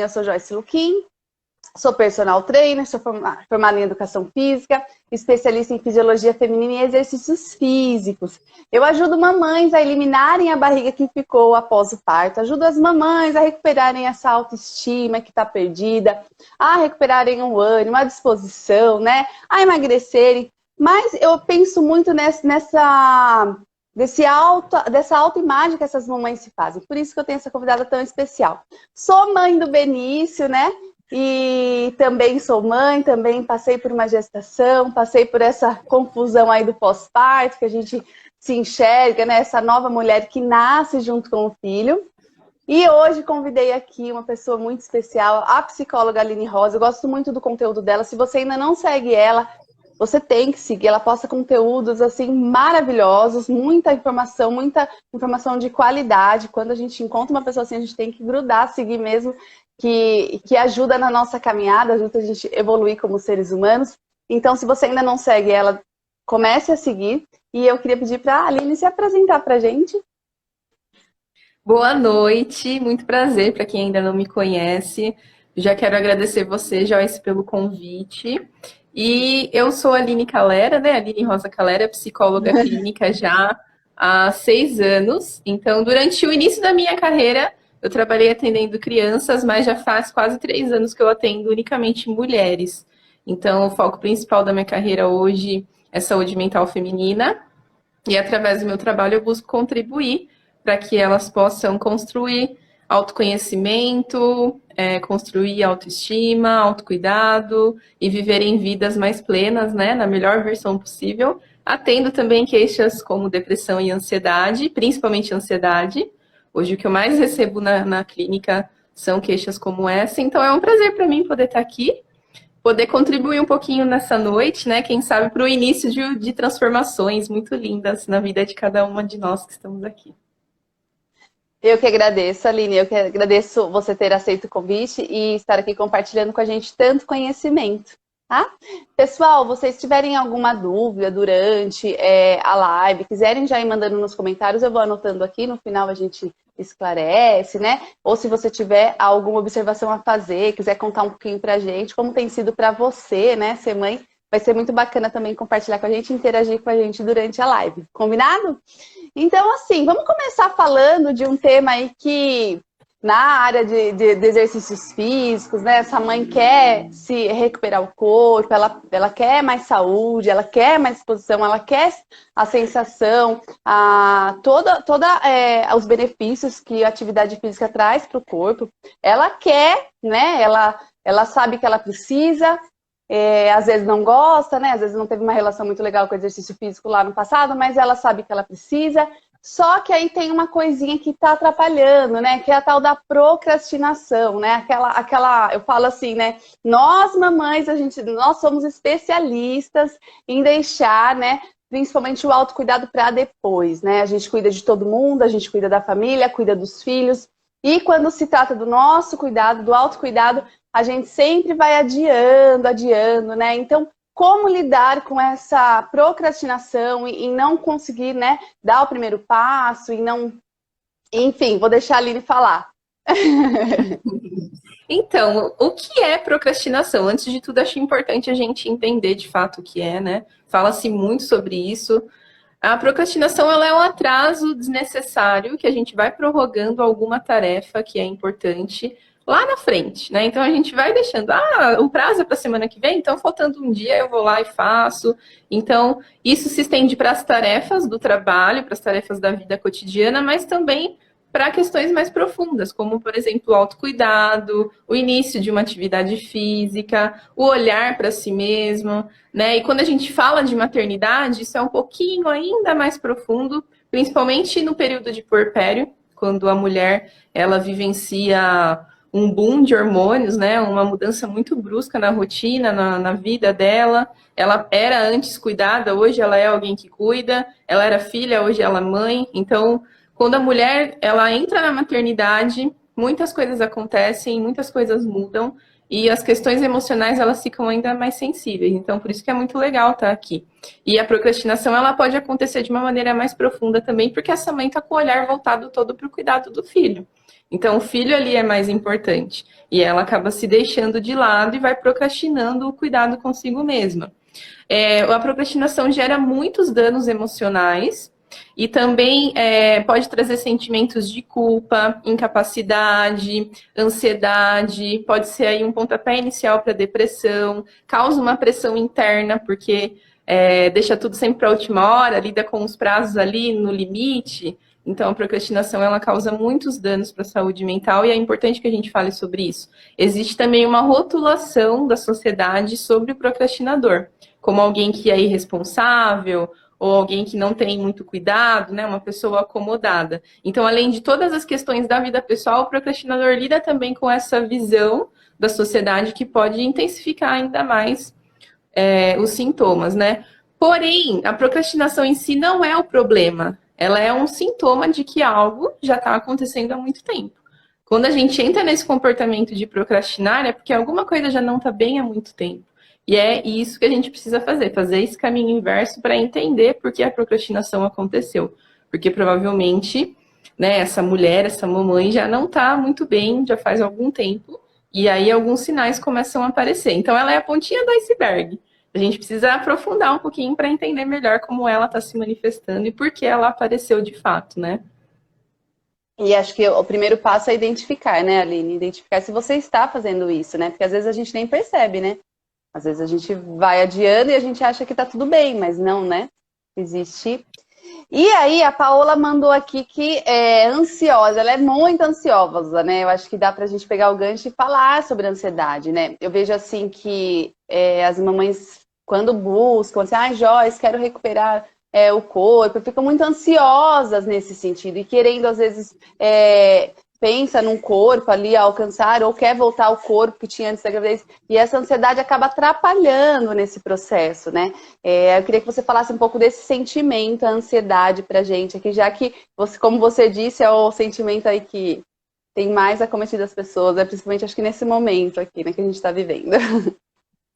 Eu sou Joyce Luquim, sou personal trainer, sou formada em educação física, especialista em fisiologia feminina e exercícios físicos. Eu ajudo mamães a eliminarem a barriga que ficou após o parto, ajudo as mamães a recuperarem essa autoestima que está perdida, a recuperarem o ânimo, a disposição, né, a emagrecerem. Mas eu penso muito dessa autoimagem que essas mamães se fazem. Por isso que eu tenho essa convidada tão especial. Sou mãe do Benício, né? E também sou mãe, também passei por uma gestação, passei por essa confusão aí do pós-parto, que a gente se enxerga, né? Essa nova mulher que nasce junto com o filho. E hoje convidei aqui uma pessoa muito especial, a psicóloga Aline Rosa. Eu gosto muito do conteúdo dela. Se você ainda não segue ela, você tem que seguir. Ela posta conteúdos assim maravilhosos, muita informação de qualidade. Quando a gente encontra uma pessoa assim, a gente tem que grudar, seguir mesmo, que ajuda na nossa caminhada, ajuda a gente evoluir como seres humanos. Então, se você ainda não segue ela, comece a seguir. E eu queria pedir para a Aline se apresentar para a gente. Boa noite, muito prazer para quem ainda não me conhece. Já quero agradecer você, Joyce, pelo convite. E eu sou a Aline Calera, né? Aline Rosa Calera, psicóloga clínica já há 6 anos. Então, durante o início da minha carreira, eu trabalhei atendendo crianças, mas já faz quase 3 anos que eu atendo unicamente mulheres. Então, o foco principal da minha carreira hoje é saúde mental feminina. E através do meu trabalho eu busco contribuir para que elas possam construir autoconhecimento, construir autoestima, autocuidado e viverem vidas mais plenas, né, na melhor versão possível. Atendo também queixas como depressão e ansiedade, principalmente ansiedade. Hoje o que eu mais recebo na clínica são queixas como essa. Então é um prazer para mim poder estar aqui, poder contribuir um pouquinho nessa noite, né? Quem sabe para o início de transformações muito lindas na vida de cada uma de nós que estamos aqui. Eu que agradeço, Aline, eu que agradeço você ter aceito o convite e estar aqui compartilhando com a gente tanto conhecimento, tá? Pessoal, vocês tiverem alguma dúvida durante a live, quiserem já ir mandando nos comentários, eu vou anotando aqui, no final a gente esclarece, né? Ou se você tiver alguma observação a fazer, quiser contar um pouquinho pra gente, como tem sido pra você, né, ser mãe, vai ser muito bacana também compartilhar com a gente, interagir com a gente durante a live. Combinado? Então, assim, vamos começar falando de um tema aí que, na área de exercícios físicos, né? Essa mãe quer se recuperar o corpo, ela quer mais saúde, ela quer mais disposição, ela quer a sensação, os benefícios que a atividade física traz para o corpo. Ela quer, né? Ela sabe que ela precisa. Às vezes não gosta, né? Às vezes não teve uma relação muito legal com o exercício físico lá no passado, mas ela sabe que ela precisa. Só que aí tem uma coisinha que tá atrapalhando, né? Que é a tal da procrastinação, né? Eu falo assim, né? Nós, mamães, nós somos especialistas em deixar, né? Principalmente o autocuidado para depois, né? A gente cuida de todo mundo, a gente cuida da família, cuida dos filhos. E quando se trata do nosso cuidado, do autocuidado, a gente sempre vai adiando, né? Então, como lidar com essa procrastinação e não conseguir, né, dar o primeiro passo e não... Enfim, vou deixar a Aline falar. Então, o que é procrastinação? Antes de tudo, acho importante a gente entender de fato o que é, né? Fala-se muito sobre isso. A procrastinação, ela é um atraso desnecessário que a gente vai prorrogando alguma tarefa que é importante lá na frente, né? Então a gente vai deixando, o prazo é para a semana que vem, então faltando um dia eu vou lá e faço. Então, isso se estende para as tarefas do trabalho, para as tarefas da vida cotidiana, mas também para questões mais profundas, como, por exemplo, o autocuidado, o início de uma atividade física, o olhar para si mesmo, né? E quando a gente fala de maternidade, isso é um pouquinho ainda mais profundo, principalmente no período de puerpério, quando a mulher, ela vivencia um boom de hormônios, né? Uma mudança muito brusca na rotina, na vida dela. Ela era antes cuidada, hoje ela é alguém que cuida. Ela era filha, hoje ela é mãe. Então, quando a mulher ela entra na maternidade, muitas coisas acontecem, muitas coisas mudam e as questões emocionais elas ficam ainda mais sensíveis. Então, por isso que é muito legal estar aqui. E a procrastinação ela pode acontecer de uma maneira mais profunda também, porque essa mãe está com o olhar voltado todo para o cuidado do filho. Então, o filho ali é mais importante. E ela acaba se deixando de lado e vai procrastinando o cuidado consigo mesma. A procrastinação gera muitos danos emocionais e também pode trazer sentimentos de culpa, incapacidade, ansiedade, pode ser aí um pontapé inicial para depressão, causa uma pressão interna, porque deixa tudo sempre para a última hora, lida com os prazos ali no limite. Então, a procrastinação, ela causa muitos danos para a saúde mental e é importante que a gente fale sobre isso. Existe também uma rotulação da sociedade sobre o procrastinador, como alguém que é irresponsável ou alguém que não tem muito cuidado, né? Uma pessoa acomodada. Então, além de todas as questões da vida pessoal, o procrastinador lida também com essa visão da sociedade que pode intensificar ainda mais os sintomas, né? Porém, a procrastinação em si não é o problema. Ela é um sintoma de que algo já está acontecendo há muito tempo. Quando a gente entra nesse comportamento de procrastinar, é porque alguma coisa já não está bem há muito tempo. E é isso que a gente precisa fazer esse caminho inverso para entender por que a procrastinação aconteceu. Porque provavelmente, né, essa mulher, essa mamãe já não está muito bem, já faz algum tempo, e aí alguns sinais começam a aparecer. Então ela é a pontinha do iceberg. A gente precisa aprofundar um pouquinho para entender melhor como ela está se manifestando e por que ela apareceu de fato, né? E acho que o primeiro passo é identificar, né, Aline? Identificar se você está fazendo isso, né? Porque às vezes a gente nem percebe, né? Às vezes a gente vai adiando e a gente acha que tá tudo bem, mas não, né? Existe. E aí a Paola mandou aqui que é ansiosa, ela é muito ansiosa, né? Eu acho que dá pra gente pegar o gancho e falar sobre ansiedade, né? Eu vejo assim que as mamães, quando buscam, assim, Joyce, quero recuperar o corpo, ficam muito ansiosas nesse sentido e querendo, às vezes, pensa num corpo ali a alcançar ou quer voltar ao corpo que tinha antes da gravidez e essa ansiedade acaba atrapalhando nesse processo, né? Eu queria que você falasse um pouco desse sentimento, a ansiedade pra gente aqui, já que, como você disse, é o sentimento aí que tem mais acometido as pessoas, principalmente acho que nesse momento aqui, né, que a gente está vivendo.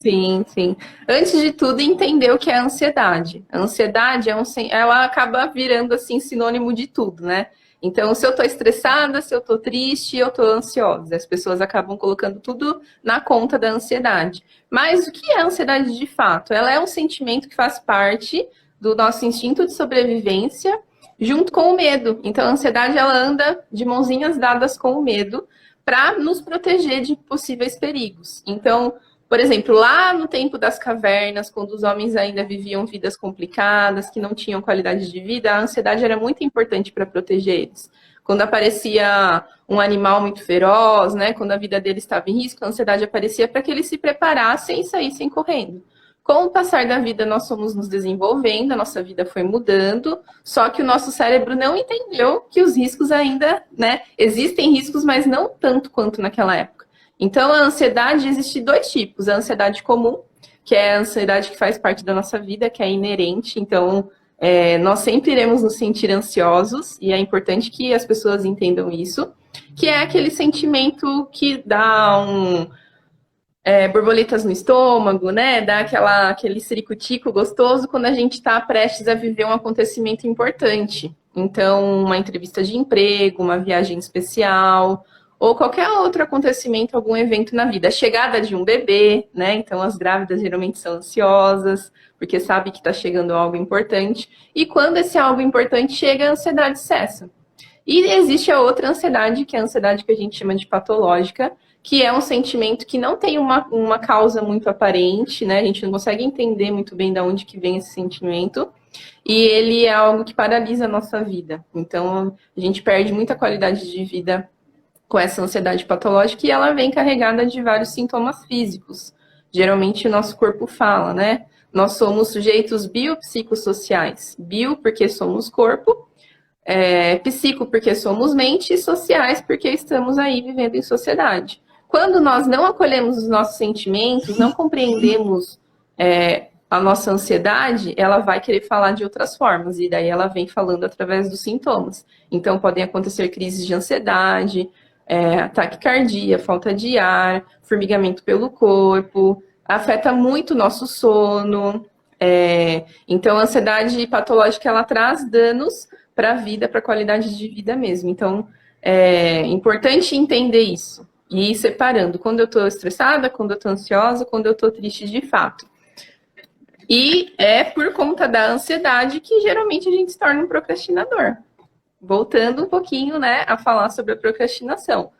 Sim, sim. Antes de tudo, entender o que é a ansiedade. A ansiedade ela acaba virando assim sinônimo de tudo, né? Então, se eu tô estressada, se eu tô triste, eu tô ansiosa. As pessoas acabam colocando tudo na conta da ansiedade. Mas o que é a ansiedade de fato? Ela é um sentimento que faz parte do nosso instinto de sobrevivência junto com o medo. Então, a ansiedade, ela anda de mãozinhas dadas com o medo para nos proteger de possíveis perigos. Então, por exemplo, lá no tempo das cavernas, quando os homens ainda viviam vidas complicadas, que não tinham qualidade de vida, a ansiedade era muito importante para proteger eles. Quando aparecia um animal muito feroz, né, quando a vida deles estava em risco, a ansiedade aparecia para que eles se preparassem e saíssem correndo. Com o passar da vida, nós fomos nos desenvolvendo, a nossa vida foi mudando, só que o nosso cérebro não entendeu que os riscos ainda, né, existem riscos, mas não tanto quanto naquela época. Então, a ansiedade, existe dois tipos. A ansiedade comum, que é a ansiedade que faz parte da nossa vida, que é inerente. Então, nós sempre iremos nos sentir ansiosos, e é importante que as pessoas entendam isso, que é aquele sentimento que dá borboletas no estômago, né? Dá aquele ciricutico gostoso quando a gente está prestes a viver um acontecimento importante. Então, uma entrevista de emprego, uma viagem especial, ou qualquer outro acontecimento, algum evento na vida. A chegada de um bebê, né? Então, as grávidas geralmente são ansiosas, porque sabe que está chegando algo importante. E quando esse algo importante chega, a ansiedade cessa. E existe a outra ansiedade, que é a ansiedade que a gente chama de patológica, que é um sentimento que não tem uma causa muito aparente, né? A gente não consegue entender muito bem de onde que vem esse sentimento. E ele é algo que paralisa a nossa vida. Então, a gente perde muita qualidade de vida com essa ansiedade patológica e ela vem carregada de vários sintomas físicos. Geralmente o nosso corpo fala, né? Nós somos sujeitos biopsicossociais. Bio porque somos corpo, psico porque somos mente e sociais porque estamos aí vivendo em sociedade. Quando nós não acolhemos os nossos sentimentos, não compreendemos a nossa ansiedade, ela vai querer falar de outras formas, e daí ela vem falando através dos sintomas. Então, podem acontecer crises de ansiedade, ataque cardíaco, falta de ar, formigamento pelo corpo, afeta muito o nosso sono. Então, a ansiedade patológica, ela traz danos para a vida, para a qualidade de vida mesmo. Então, É importante entender isso e ir separando quando eu estou estressada, quando eu estou ansiosa, quando eu estou triste de fato. E é por conta da ansiedade que geralmente a gente se torna um procrastinador. Voltando um pouquinho, né, a falar sobre a procrastinação.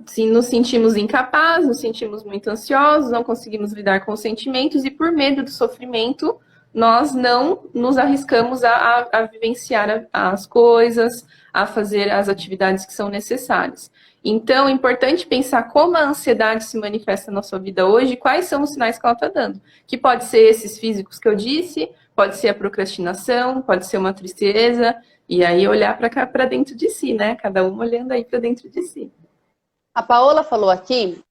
Se nos sentimos incapazes, nos sentimos muito ansiosos, não conseguimos lidar com os sentimentos e por medo do sofrimento, nós não nos arriscamos a vivenciar as coisas, a fazer as atividades que são necessárias. Então, é importante pensar como a ansiedade se manifesta na sua vida hoje e quais são os sinais que ela está dando. Que pode ser esses físicos que eu disse, pode ser a procrastinação, pode ser uma tristeza, e aí olhar para dentro de si, né? Cada uma olhando aí para dentro de si. A Paola falou aqui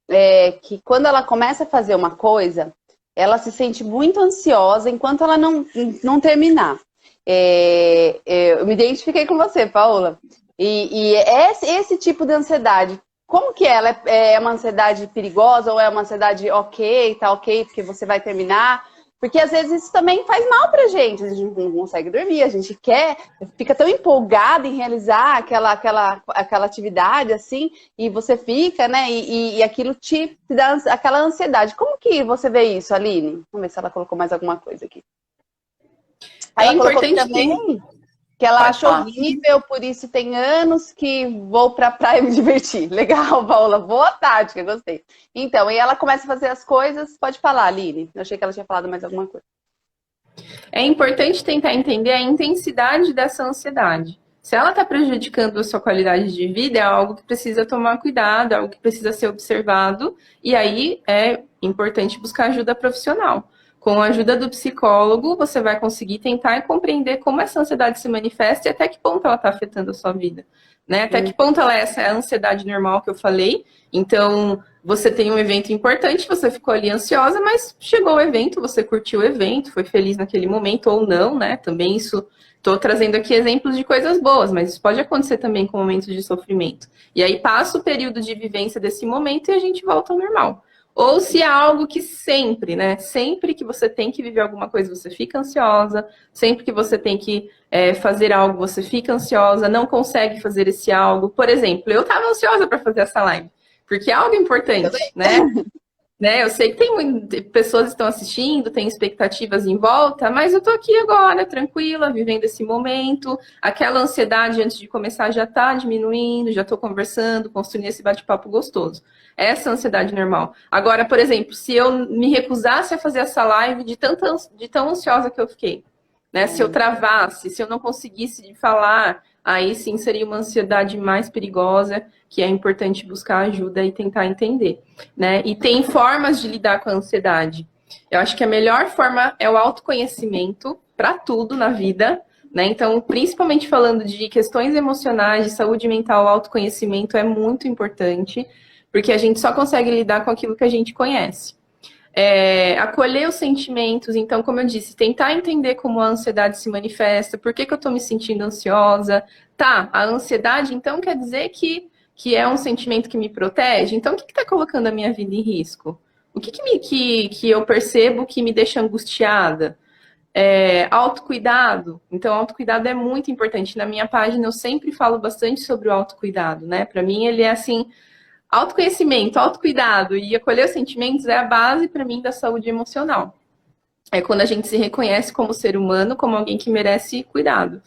que quando ela começa a fazer uma coisa, ela se sente muito ansiosa enquanto ela não terminar. Eu me identifiquei com você, Paola. E esse tipo de ansiedade, como que ela é uma ansiedade perigosa ou é uma ansiedade ok, tá ok, porque você vai terminar? Porque às vezes isso também faz mal pra gente, a gente não consegue dormir, a gente fica tão empolgado em realizar aquela atividade, assim, e você fica, né, e aquilo te dá aquela ansiedade. Como que você vê isso, Aline? Vamos ver se ela colocou mais alguma coisa aqui. Ela colocou também que ela acha horrível, por isso tem anos que vou pra praia me divertir. Legal, Paola, boa tática, gostei. Então, e ela começa a fazer as coisas, pode falar, Aline. Eu achei que ela tinha falado mais alguma coisa. É importante tentar entender a intensidade dessa ansiedade. Se ela está prejudicando a sua qualidade de vida, é algo que precisa tomar cuidado, é algo que precisa ser observado, e aí é importante buscar ajuda profissional. Com a ajuda do psicólogo, você vai conseguir tentar compreender como essa ansiedade se manifesta e até que ponto ela está afetando a sua vida. Né? Até que ponto ela é essa ansiedade normal que eu falei. Então, você tem um evento importante, você ficou ali ansiosa, mas chegou o evento, você curtiu o evento, foi feliz naquele momento ou não, né? Também isso, estou trazendo aqui exemplos de coisas boas, mas isso pode acontecer também com momentos de sofrimento. E aí passa o período de vivência desse momento e a gente volta ao normal. Ou se é algo que sempre, né? Sempre que você tem que viver alguma coisa, você fica ansiosa. Sempre que você tem que fazer algo, você fica ansiosa, não consegue fazer esse algo. Por exemplo, eu estava ansiosa para fazer essa live, porque é algo importante, né? Eu sei que tem pessoas que estão assistindo, tem expectativas em volta, mas eu tô aqui agora, tranquila, vivendo esse momento. Aquela ansiedade antes de começar já tá diminuindo, já tô conversando, construindo esse bate-papo gostoso. Essa é a ansiedade normal. Agora, por exemplo, se eu me recusasse a fazer essa live de tão ansiosa que eu fiquei, né? Se eu travasse, se eu não conseguisse falar, aí sim seria uma ansiedade mais perigosa, que é importante buscar ajuda e tentar entender, né? E tem formas de lidar com a ansiedade. Eu acho que a melhor forma é o autoconhecimento para tudo na vida, né? Então, principalmente falando de questões emocionais, de saúde mental, o autoconhecimento é muito importante, porque a gente só consegue lidar com aquilo que a gente conhece. Acolher os sentimentos, então, como eu disse, tentar entender como a ansiedade se manifesta, por que eu estou me sentindo ansiosa. Tá, a ansiedade, então, quer dizer que é um sentimento que me protege? Então, o que está colocando a minha vida em risco? O que eu percebo que me deixa angustiada? Autocuidado. Então, autocuidado é muito importante. Na minha página, eu sempre falo bastante sobre o autocuidado, né? Para mim, ele é assim... Autoconhecimento, autocuidado e acolher os sentimentos é a base, para mim, da saúde emocional. É quando a gente se reconhece como ser humano, como alguém que merece cuidado.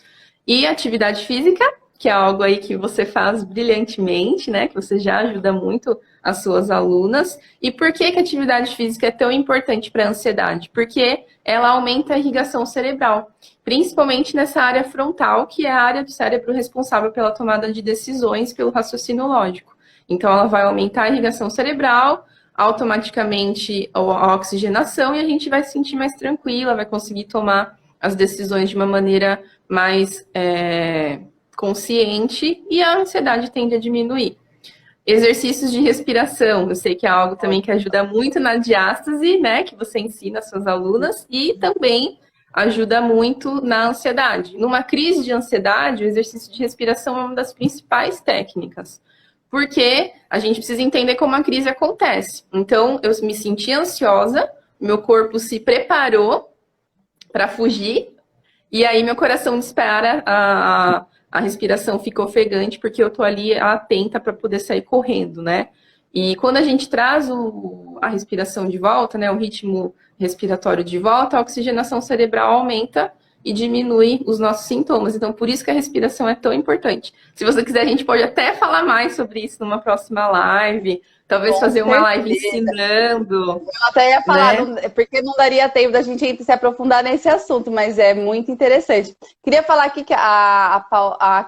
E atividade física, que é algo aí que você faz brilhantemente, né? Que você já ajuda muito as suas alunas. E por que a atividade física é tão importante para a ansiedade? Porque ela aumenta a irrigação cerebral, principalmente nessa área frontal, que é a área do cérebro responsável pela tomada de decisões, pelo raciocínio lógico. Então, ela vai aumentar a irrigação cerebral, automaticamente a oxigenação, e a gente vai se sentir mais tranquila, vai conseguir tomar as decisões de uma maneira mais consciente, e a ansiedade tende a diminuir. Exercícios de respiração, eu sei que é algo também que ajuda muito na diástase, né, que você ensina às suas alunas, e também ajuda muito na ansiedade. Numa crise de ansiedade, o exercício de respiração é uma das principais técnicas. Porque a gente precisa entender como a crise acontece. Então, eu me senti ansiosa, meu corpo se preparou para fugir, e aí meu coração dispara a respiração fica ofegante porque eu tô ali atenta para poder sair correndo, né? E quando a gente traz a respiração de volta, né, o ritmo respiratório de volta, a oxigenação cerebral aumenta e diminui os nossos sintomas. Então, por isso que a respiração é tão importante. Se você quiser, a gente pode até falar mais sobre isso numa próxima live. Talvez Com fazer uma live certeza. ensinando. Eu até ia falar, Né? porque não daria tempo da gente se aprofundar nesse assunto, mas é muito interessante. Queria falar aqui que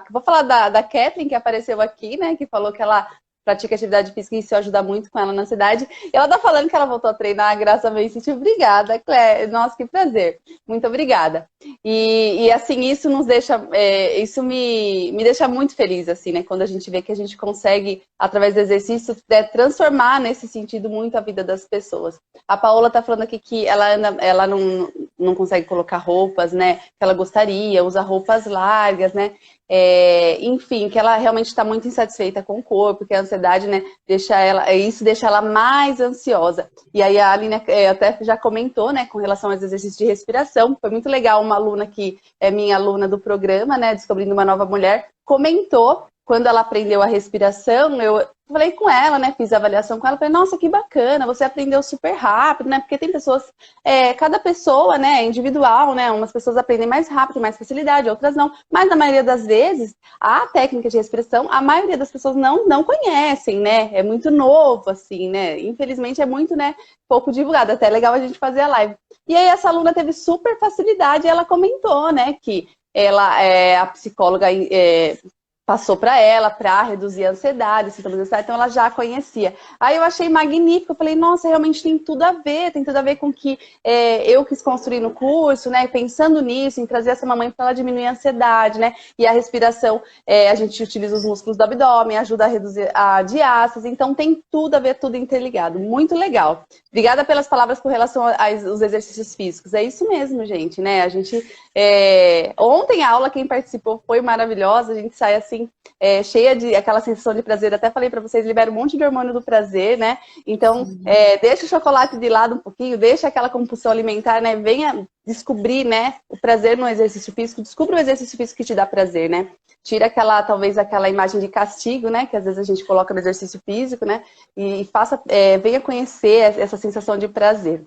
vou falar da Kathleen, que apareceu aqui, né? Que falou que ela pratica atividade física e isso ajuda muito com ela na cidade. E ela tá falando que ela voltou a treinar, graças a Deus. Obrigada, Claire. Nossa, que prazer. Muito obrigada. E assim, isso nos deixa, isso me deixa muito feliz, assim, né? Quando a gente vê que a gente consegue, através do exercício, transformar nesse sentido muito a vida das pessoas. A Paola tá falando aqui que ela não consegue colocar roupas, né? Que ela gostaria, usa roupas largas, né? Enfim, que ela realmente está muito insatisfeita com o corpo, que a ansiedade, né, isso deixa ela mais ansiosa. E aí a Aline até já comentou, né, com relação aos exercícios de respiração. Foi muito legal, uma aluna que é minha aluna do programa, né, Descobrindo uma Nova Mulher, comentou quando ela aprendeu a respiração. Eu falei com ela, né, fiz a avaliação com ela, falei, nossa, que bacana, você aprendeu super rápido, né, porque tem pessoas, cada pessoa, né, é individual, né, umas pessoas aprendem mais rápido, mais facilidade, outras não, mas na maioria das vezes, a técnica de respiração, a maioria das pessoas não conhecem, né, é muito novo, assim, né, infelizmente é muito, né, pouco divulgado, até é legal a gente fazer a live. E aí essa aluna teve super facilidade, e ela comentou, né, que a psicóloga passou para ela para reduzir a ansiedade, sintomas de ansiedade, então ela já conhecia. Aí eu achei magnífico, eu falei, nossa, realmente tem tudo a ver com o que eu quis construir no curso, né? Pensando nisso, em trazer essa mamãe para ela diminuir a ansiedade, né? E a respiração, a gente utiliza os músculos do abdômen, ajuda a reduzir a diástase, então tem tudo a ver, tudo interligado. Muito legal. Obrigada pelas palavras com relação aos exercícios físicos. É isso mesmo, gente, né? A gente ontem a aula, quem participou foi maravilhosa, a gente sai assim, cheia de aquela sensação de prazer. Até falei para vocês, libera um monte de hormônio do prazer, né? Então, deixa o chocolate de lado um pouquinho, deixa aquela compulsão alimentar, né? Venha descobrir, né, o prazer no exercício físico, descubra o exercício físico que te dá prazer, né? Tira talvez aquela imagem de castigo, né, que às vezes a gente coloca no exercício físico, né? E venha conhecer essa sensação de prazer.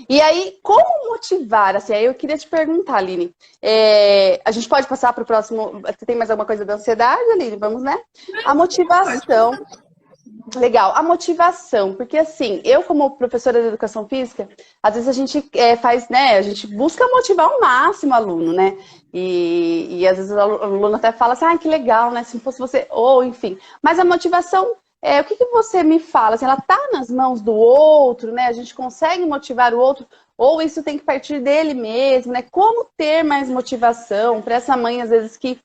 E aí, como motivar? Assim, aí eu queria te perguntar, Aline. A gente pode passar para o próximo. Você tem mais alguma coisa da ansiedade, Aline? Vamos, né? A motivação. Legal, a motivação, porque assim, eu como professora de educação física, às vezes a gente faz, né, a gente busca motivar ao máximo o aluno, né, e às vezes o aluno até fala assim, que legal, né, se fosse você, ou enfim, mas a motivação, o que você me fala, assim, ela tá nas mãos do outro, né, a gente consegue motivar o outro, ou isso tem que partir dele mesmo, né, como ter mais motivação para essa mãe, às vezes, que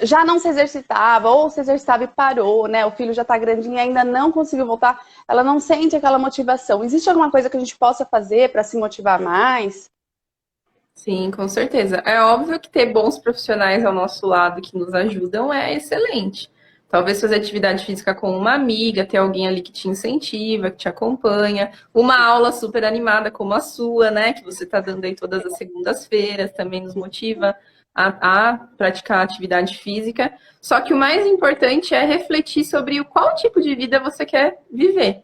já não se exercitava, ou se exercitava e parou, né? O filho já está grandinho e ainda não conseguiu voltar, ela não sente aquela motivação. Existe alguma coisa que a gente possa fazer para se motivar mais? Sim, com certeza. É óbvio que ter bons profissionais ao nosso lado que nos ajudam é excelente. Talvez fazer atividade física com uma amiga, ter alguém ali que te incentiva, que te acompanha. Uma aula super animada como a sua, né? Que você está dando aí todas as segundas-feiras, também nos motiva a praticar atividade física. Só que o mais importante é refletir sobre qual tipo de vida você quer viver.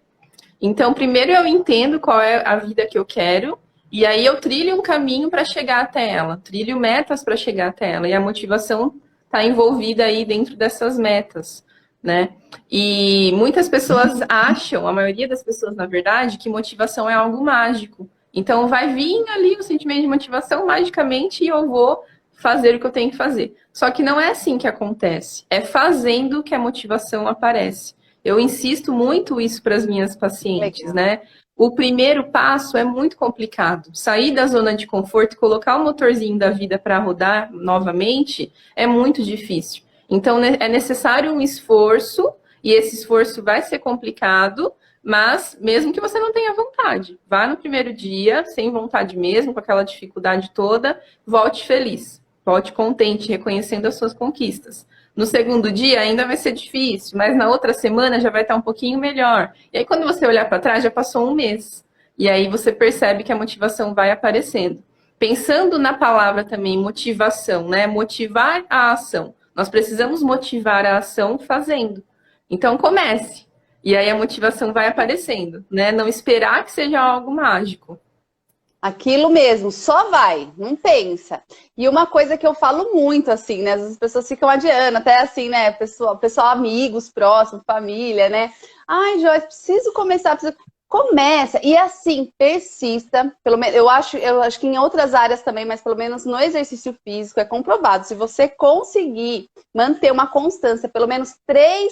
Então, primeiro eu entendo qual é a vida que eu quero, e aí eu trilho um caminho para chegar até ela, trilho metas para chegar até ela, e a motivação está envolvida aí dentro dessas metas, né? E muitas pessoas acham, a maioria das pessoas, na verdade, que motivação é algo mágico. Então, vai vir ali o sentimento de motivação magicamente e eu vou fazer o que eu tenho que fazer. Só que não é assim que acontece. É fazendo que a motivação aparece. Eu insisto muito isso para as minhas pacientes, né? O primeiro passo é muito complicado. Sair da zona de conforto e colocar o motorzinho da vida para rodar novamente é muito difícil. Então, é necessário um esforço, e esse esforço vai ser complicado, mas mesmo que você não tenha vontade, vá no primeiro dia, sem vontade mesmo, com aquela dificuldade toda, volte feliz. Volte contente, reconhecendo as suas conquistas. No segundo dia ainda vai ser difícil, mas na outra semana já vai estar um pouquinho melhor. E aí quando você olhar para trás, já passou um mês. E aí você percebe que a motivação vai aparecendo. Pensando na palavra também motivação, né? Motivar a ação. Nós precisamos motivar a ação fazendo. Então, comece. E aí a motivação vai aparecendo, né? Não esperar que seja algo mágico. Aquilo mesmo, só vai, não pensa. E uma coisa que eu falo muito, assim, né? Às vezes as pessoas ficam adiando, até assim, né? Pessoal, amigos, próximos, família, né? Ai, Joyce, preciso começar, preciso... Começa, e assim, persista. Pelo menos, eu acho que em outras áreas também, mas pelo menos no exercício físico é comprovado. Se você conseguir manter uma constância, pelo menos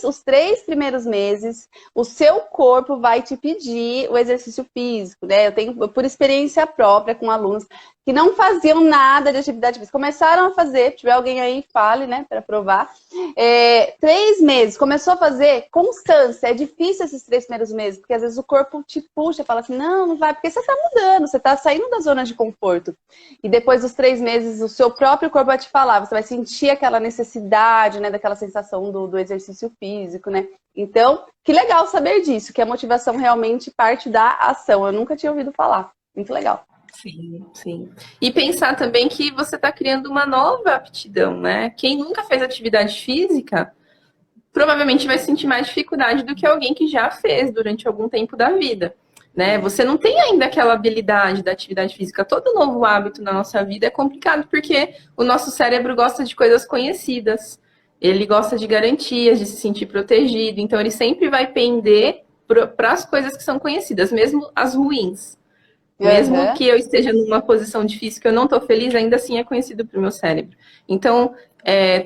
os 3 primeiros meses, o seu corpo vai te pedir o exercício físico, né? Eu tenho, por experiência própria, com alunos que não faziam nada de atividade física. Começaram a fazer, se tiver alguém aí, fale, né, para provar. 3 meses, começou a fazer, constância. É difícil esses 3 primeiros meses, porque às vezes o corpo te puxa, fala assim, não, não vai, porque você está mudando, você está saindo da zona de conforto. E depois dos 3 meses, o seu próprio corpo vai te falar, você vai sentir aquela necessidade, né, daquela sensação do exercício físico, né? Então, que legal saber disso, que a motivação realmente parte da ação. Eu nunca tinha ouvido falar. Muito legal. Sim, sim. E pensar também que você está criando uma nova aptidão, né? Quem nunca fez atividade física provavelmente vai sentir mais dificuldade do que alguém que já fez durante algum tempo da vida, né? Você não tem ainda aquela habilidade da atividade física. Todo novo hábito na nossa vida é complicado porque o nosso cérebro gosta de coisas conhecidas. Ele gosta de garantias, de se sentir protegido. Então, ele sempre vai pender para as coisas que são conhecidas, mesmo as ruins. Mesmo que eu esteja numa posição difícil, que eu não estou feliz, ainda assim é conhecido para o meu cérebro. Então,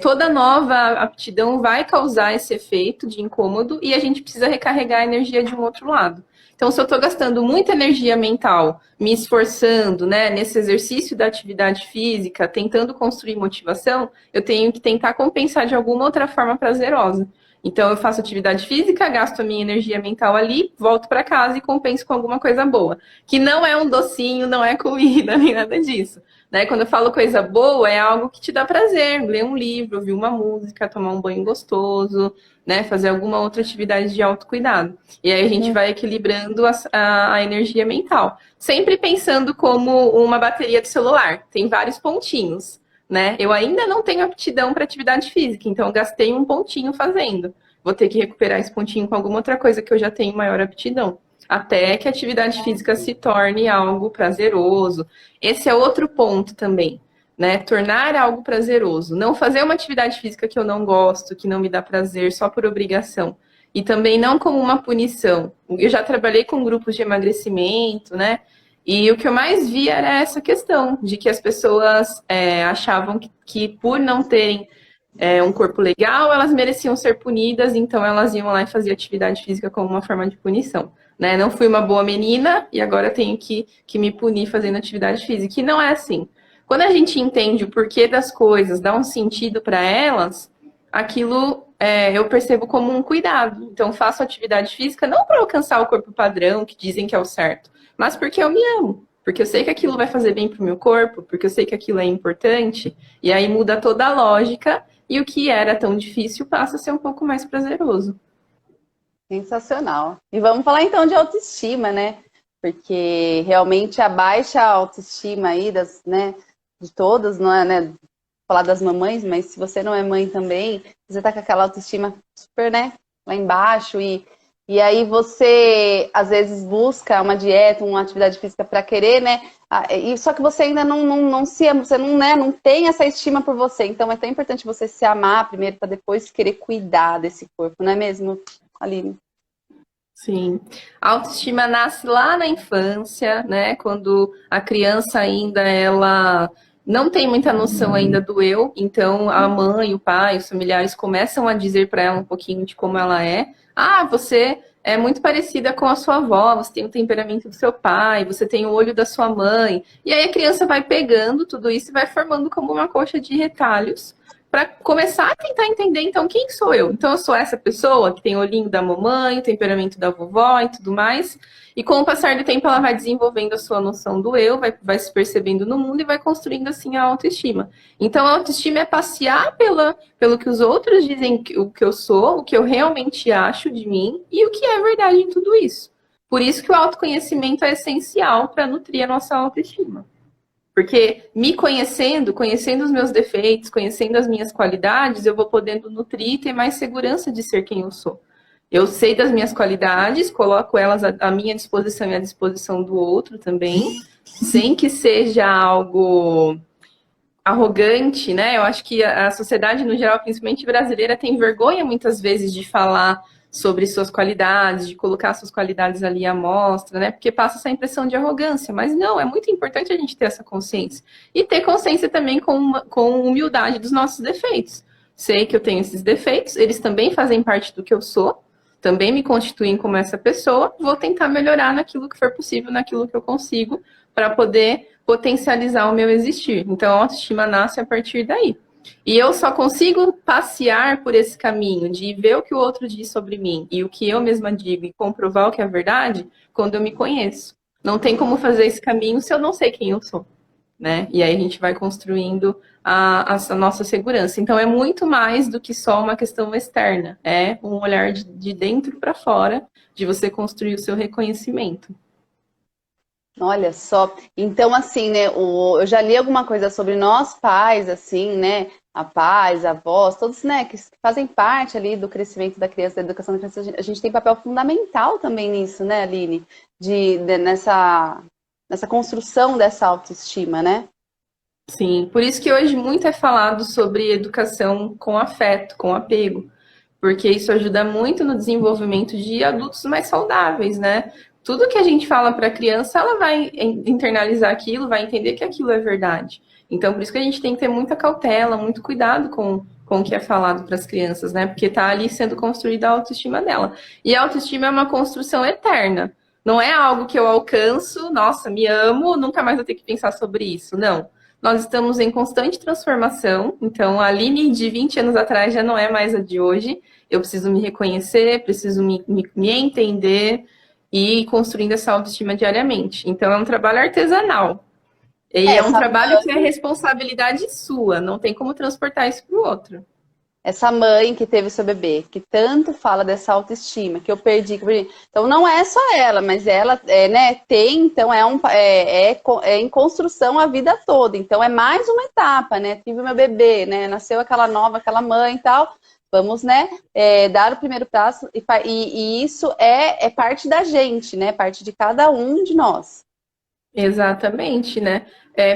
toda nova aptidão vai causar esse efeito de incômodo e a gente precisa recarregar a energia de um outro lado. Então, se eu estou gastando muita energia mental, me esforçando, né, nesse exercício da atividade física, tentando construir motivação, eu tenho que tentar compensar de alguma outra forma prazerosa. Então, eu faço atividade física, gasto a minha energia mental ali, volto para casa e compenso com alguma coisa boa. Que não é um docinho, não é comida, nem nada disso. Né? Quando eu falo coisa boa, é algo que te dá prazer. Ler um livro, ouvir uma música, tomar um banho gostoso, né? Fazer alguma outra atividade de autocuidado. E aí a gente vai equilibrando a energia mental. Sempre pensando como uma bateria de celular. Tem vários pontinhos. Né? Eu ainda não tenho aptidão para atividade física, então gastei um pontinho fazendo. Vou ter que recuperar esse pontinho com alguma outra coisa que eu já tenho maior aptidão. Até que a atividade física se torne algo prazeroso. Esse é outro ponto também, né? Tornar algo prazeroso. Não fazer uma atividade física que eu não gosto, que não me dá prazer, só por obrigação. E também não como uma punição. Eu já trabalhei com grupos de emagrecimento, né? E o que eu mais vi era essa questão de que as pessoas achavam que por não terem um corpo legal, elas mereciam ser punidas, então elas iam lá e faziam atividade física como uma forma de punição. Né? Não fui uma boa menina e agora tenho que me punir fazendo atividade física. E não é assim. Quando a gente entende o porquê das coisas, dá um sentido para elas, aquilo eu percebo como um cuidado. Então, faço atividade física não para alcançar o corpo padrão, que dizem que é o certo, mas porque eu me amo, porque eu sei que aquilo vai fazer bem para o meu corpo, porque eu sei que aquilo é importante, e aí muda toda a lógica, e o que era tão difícil passa a ser um pouco mais prazeroso. Sensacional. E vamos falar então de autoestima, né? Porque realmente a baixa autoestima aí né, de todas, não é, né? Falar das mamães, mas se você não é mãe também, você tá com aquela autoestima super, né? Lá embaixo e aí você, às vezes, busca uma dieta, uma atividade física para querer, né? Só que você ainda não se ama, você não, né, não tem essa estima por você. Então é tão importante você se amar primeiro para depois querer cuidar desse corpo, não é mesmo, Aline? Sim. A autoestima nasce lá na infância, né? Quando a criança ainda, ela não tem muita noção ainda do eu, então a mãe, o pai, os familiares começam a dizer para ela um pouquinho de como ela é. Ah, você é muito parecida com a sua avó, você tem o temperamento do seu pai, você tem o olho da sua mãe. E aí a criança vai pegando tudo isso e vai formando como uma coxa de retalhos para começar a tentar entender, então, quem sou eu? Então, eu sou essa pessoa que tem o olhinho da mamãe, o temperamento da vovó e tudo mais. E com o passar do tempo, ela vai desenvolvendo a sua noção do eu, vai se percebendo no mundo e vai construindo, assim, a autoestima. Então, a autoestima é passear pelo que os outros dizem o que eu sou, o que eu realmente acho de mim e o que é verdade em tudo isso. Por isso que o autoconhecimento é essencial para nutrir a nossa autoestima. Porque me conhecendo, conhecendo os meus defeitos, conhecendo as minhas qualidades, eu vou podendo nutrir e ter mais segurança de ser quem eu sou. Eu sei das minhas qualidades, coloco elas à minha disposição e à disposição do outro também, sem que seja algo arrogante, né? Eu acho que a sociedade, no geral, principalmente brasileira, tem vergonha muitas vezes de falar sobre suas qualidades, de colocar suas qualidades ali à mostra, né? Porque passa essa impressão de arrogância. Mas não, é muito importante a gente ter essa consciência. E ter consciência também com humildade dos nossos defeitos. Sei que eu tenho esses defeitos, eles também fazem parte do que eu sou, também me constituem como essa pessoa, vou tentar melhorar naquilo que for possível, naquilo que eu consigo, para poder potencializar o meu existir. Então, a autoestima nasce a partir daí. E eu só consigo passear por esse caminho de ver o que o outro diz sobre mim e o que eu mesma digo e comprovar o que é verdade quando eu me conheço. Não tem como fazer esse caminho se eu não sei quem eu sou, né? E aí a gente vai construindo a nossa segurança. Então, é muito mais do que só uma questão externa. É um olhar de dentro para fora, de você construir o seu reconhecimento. Olha só, então assim, né, eu já li alguma coisa sobre nós pais, assim, né, a pais, avós, todos, né, que fazem parte ali do crescimento da criança, da educação da criança, a gente tem papel fundamental também nisso, né, Aline, nessa construção dessa autoestima, né? Sim, por isso que hoje muito é falado sobre educação com afeto, com apego, porque isso ajuda muito no desenvolvimento de adultos mais saudáveis, né? Tudo que a gente fala para a criança, ela vai internalizar aquilo, vai entender que aquilo é verdade. Então, por isso que a gente tem que ter muita cautela, muito cuidado com o que é falado para as crianças, né? Porque está ali sendo construída a autoestima dela. E a autoestima é uma construção eterna. Não é algo que eu alcanço, nossa, me amo, nunca mais vou ter que pensar sobre isso. Não. Nós estamos em constante transformação, então a Aline de 20 anos atrás já não é mais a de hoje. Eu preciso me reconhecer, preciso me entender e ir construindo essa autoestima diariamente. Então é um trabalho artesanal. E é um Essa trabalho que é responsabilidade sua, não tem como transportar isso para o outro. essa mãe que teve seu bebê, que tanto fala dessa autoestima, que eu perdi, que eu perdi. Então não é só ela, mas ela né, tem, então é em construção a vida toda. Então é mais uma etapa, né? Tive meu bebê, né? Nasceu aquela nova, aquela mãe e tal. Vamos, né, dar o primeiro passo e isso é parte da gente, né? Parte de cada um de nós. Exatamente, né?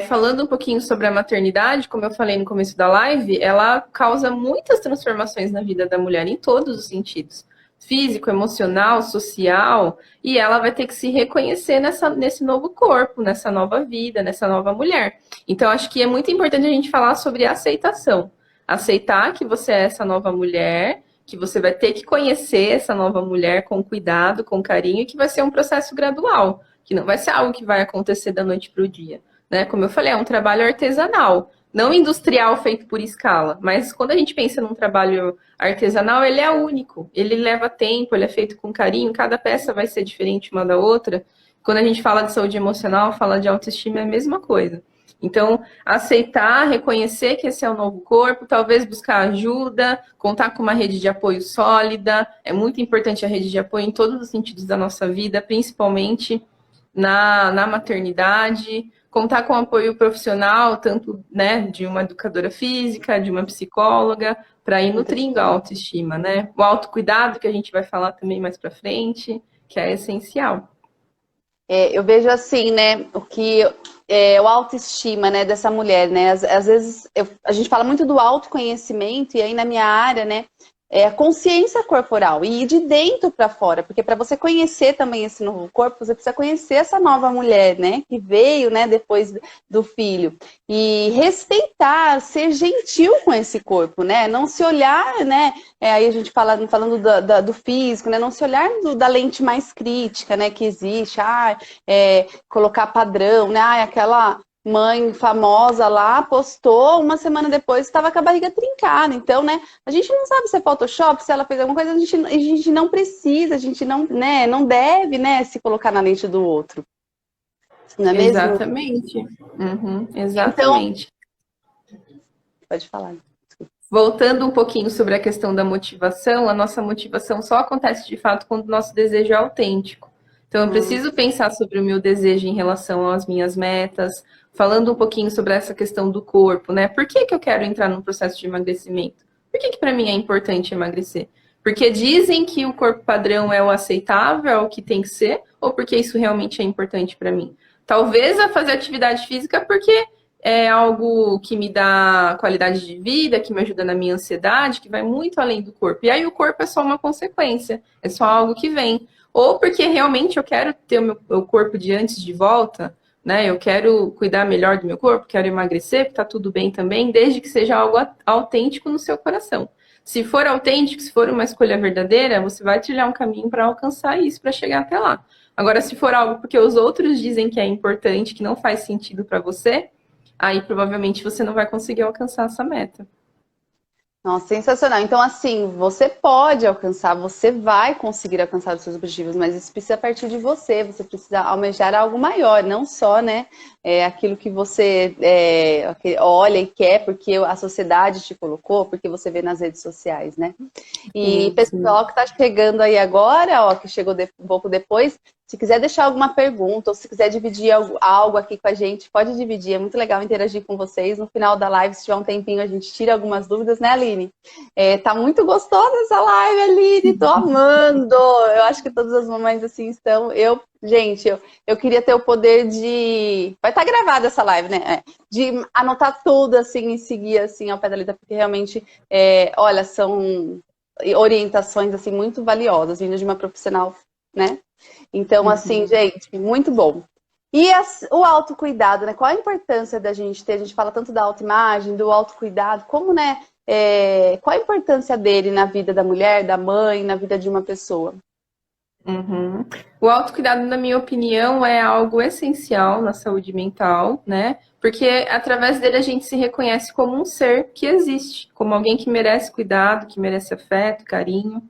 Falando um pouquinho sobre a maternidade, como eu falei no começo da live, ela causa muitas transformações na vida da mulher, em todos os sentidos. Físico, emocional, social, e ela vai ter que se reconhecer nesse novo corpo, nessa nova vida, nessa nova mulher. Então, acho que é muito importante a gente falar sobre aceitação. Aceitar que você é essa nova mulher, que você vai ter que conhecer essa nova mulher com cuidado, com carinho, e que vai ser um processo gradual, que não vai ser algo que vai acontecer da noite para o dia, né? Como eu falei, é um trabalho artesanal, não industrial feito por escala, mas quando a gente pensa num trabalho artesanal, ele é único, ele leva tempo, ele é feito com carinho, cada peça vai ser diferente uma da outra. Quando a gente fala de saúde emocional, fala de autoestima, é a mesma coisa. Então, aceitar, reconhecer que esse é o novo corpo, talvez buscar ajuda, contar com uma rede de apoio sólida. É muito importante a rede de apoio em todos os sentidos da nossa vida, principalmente na maternidade. Contar com apoio profissional, tanto, né, de uma educadora física, de uma psicóloga, para ir nutrindo a autoestima, né? O autocuidado, que a gente vai falar também mais para frente, que é essencial. Eu vejo assim, né, o autoestima, né, dessa mulher, né, às vezes a gente fala muito do autoconhecimento e aí na minha área, né, é a consciência corporal e ir de dentro para fora, porque para você conhecer também esse novo corpo, você precisa conhecer essa nova mulher, né, que veio, né, depois do filho e respeitar, ser gentil com esse corpo, né, não se olhar, né, aí a gente falando do físico, né, não se olhar da lente mais crítica, né, que existe, colocar padrão, né, aquela mãe famosa lá postou, uma semana depois estava com a barriga trincada. Então, né, a gente não sabe se é Photoshop, se ela fez alguma coisa, a gente não precisa, a gente não, né, não deve, né, se colocar na lente do outro. Não é mesmo? Exatamente. Exatamente. Então, pode falar. Voltando um pouquinho sobre a questão da motivação, a nossa motivação só acontece de fato quando o nosso desejo é autêntico. Então, eu preciso pensar sobre o meu desejo em relação às minhas metas, falando um pouquinho sobre essa questão do corpo, né? Por que que eu quero entrar num processo de emagrecimento? Por que que para mim é importante emagrecer? Porque dizem que o corpo padrão é o aceitável, é o que tem que ser, ou porque isso realmente é importante para mim? Talvez a fazer atividade física porque é algo que me dá qualidade de vida, que me ajuda na minha ansiedade, que vai muito além do corpo. E aí o corpo é só uma consequência, é só algo que vem. Ou porque realmente eu quero ter o meu corpo de antes de volta, né? Eu quero cuidar melhor do meu corpo, quero emagrecer, porque tá tudo bem também, desde que seja algo autêntico no seu coração. Se for autêntico, se for uma escolha verdadeira, você vai trilhar um caminho para alcançar isso, para chegar até lá. Agora, se for algo porque os outros dizem que é importante, que não faz sentido para você, aí provavelmente você não vai conseguir alcançar essa meta. Nossa, sensacional. Então, assim, você pode alcançar, você vai conseguir alcançar os seus objetivos, mas isso precisa partir de você. Você precisa almejar algo maior, não só, né, aquilo que você olha e quer porque a sociedade te colocou, porque você vê nas redes sociais, né? E Sim, pessoal sim. que está chegando aí agora, ó, que chegou um pouco depois, se quiser deixar alguma pergunta ou se quiser dividir algo aqui com a gente, pode dividir. É muito legal interagir com vocês. No final da live, se tiver um tempinho, a gente tira algumas dúvidas, né, Aline? Tá muito gostosa essa live, Aline. Tô amando. Eu acho que todas as mamães assim estão. Gente, eu queria ter o poder de. Vai estar gravada essa live, né? De anotar tudo assim e seguir assim ao pé da letra, porque realmente, olha, são orientações assim muito valiosas, vindo de uma profissional, né? Então, assim, gente, muito bom. E o autocuidado, né? Qual a importância da gente ter? A gente fala tanto da autoimagem, do autocuidado, como, né? Qual a importância dele na vida da mulher, da mãe, na vida de uma pessoa? Uhum. O autocuidado, na minha opinião, é algo essencial na saúde mental, né? Porque através dele a gente se reconhece como um ser que existe, como alguém que merece cuidado, que merece afeto, carinho.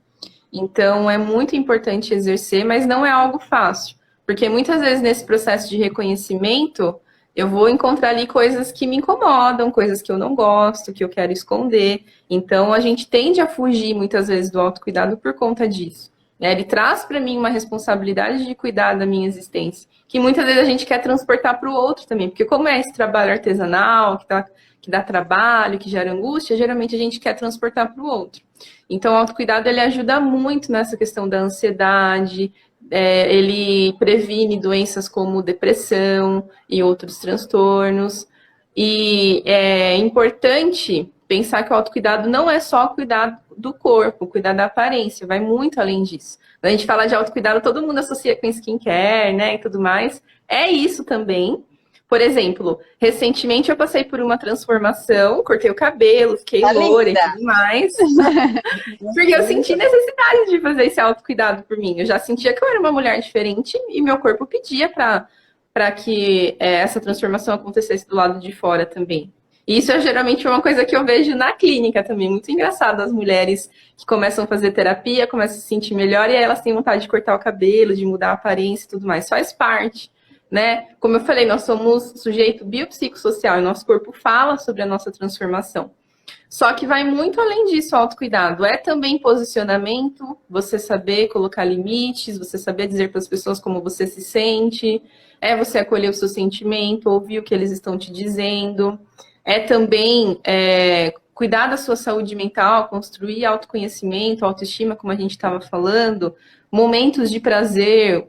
Então, é muito importante exercer, mas não é algo fácil. Porque muitas vezes nesse processo de reconhecimento, eu vou encontrar ali coisas que me incomodam, coisas que eu não gosto, que eu quero esconder. Então, a gente tende a fugir muitas vezes do autocuidado por conta disso. Né? Ele traz para mim uma responsabilidade de cuidar da minha existência, que muitas vezes a gente quer transportar para o outro também. Porque como é esse trabalho artesanal, que dá trabalho, que gera angústia, geralmente a gente quer transportar para o outro. Então, o autocuidado ele ajuda muito nessa questão da ansiedade, ele previne doenças como depressão e outros transtornos. E é importante pensar que o autocuidado não é só cuidar do corpo, cuidar da aparência, vai muito além disso. Quando a gente fala de autocuidado, todo mundo associa com skincare, né, e tudo mais. É isso também. Por exemplo, recentemente eu passei por uma transformação, cortei o cabelo, fiquei Tá loura e linda! tudo mais. Porque eu senti necessidade de fazer esse autocuidado por mim. Eu já sentia que eu era uma mulher diferente e meu corpo pedia para que essa transformação acontecesse do lado de fora também. E isso é geralmente uma coisa que eu vejo na clínica também. Muito engraçado as mulheres que começam a fazer terapia, começam a se sentir melhor e aí elas têm vontade de cortar o cabelo, de mudar a aparência e tudo mais. Faz parte, né? Como eu falei, nós somos sujeito biopsicossocial e nosso corpo fala sobre a nossa transformação. Só que vai muito além disso, o autocuidado. É também posicionamento, você saber colocar limites, você saber dizer para as pessoas como você se sente, é você acolher o seu sentimento, ouvir o que eles estão te dizendo. É também cuidar da sua saúde mental, construir autoconhecimento, autoestima, como a gente estava falando, momentos de prazer,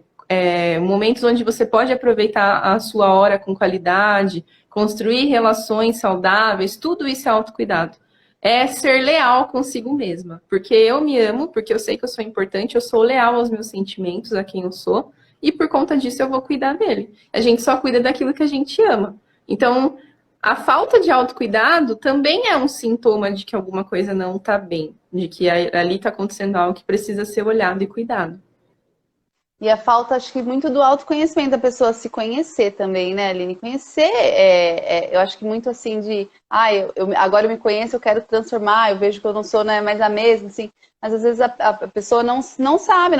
momentos onde você pode aproveitar a sua hora com qualidade, construir relações saudáveis, tudo isso é autocuidado. É ser leal consigo mesma, porque eu me amo, porque eu sei que eu sou importante, eu sou leal aos meus sentimentos, a quem eu sou, e por conta disso eu vou cuidar dele. A gente só cuida daquilo que a gente ama. Então, a falta de autocuidado também é um sintoma de que alguma coisa não está bem, de que ali está acontecendo algo que precisa ser olhado e cuidado. E a falta, acho que muito do autoconhecimento da pessoa se conhecer também, né, Aline? Conhecer, eu acho que muito assim de, agora eu me conheço, eu quero transformar, eu vejo que eu não sou, né, mais a mesma, assim. Mas às vezes a pessoa não sabe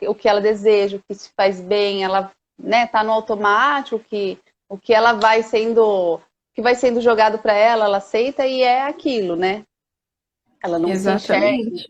o que ela deseja, o que se faz bem, ela, né, tá no automático, o que ela vai sendo, que vai sendo jogado para ela, ela aceita e é aquilo, né? Ela não se enxerga. Exatamente.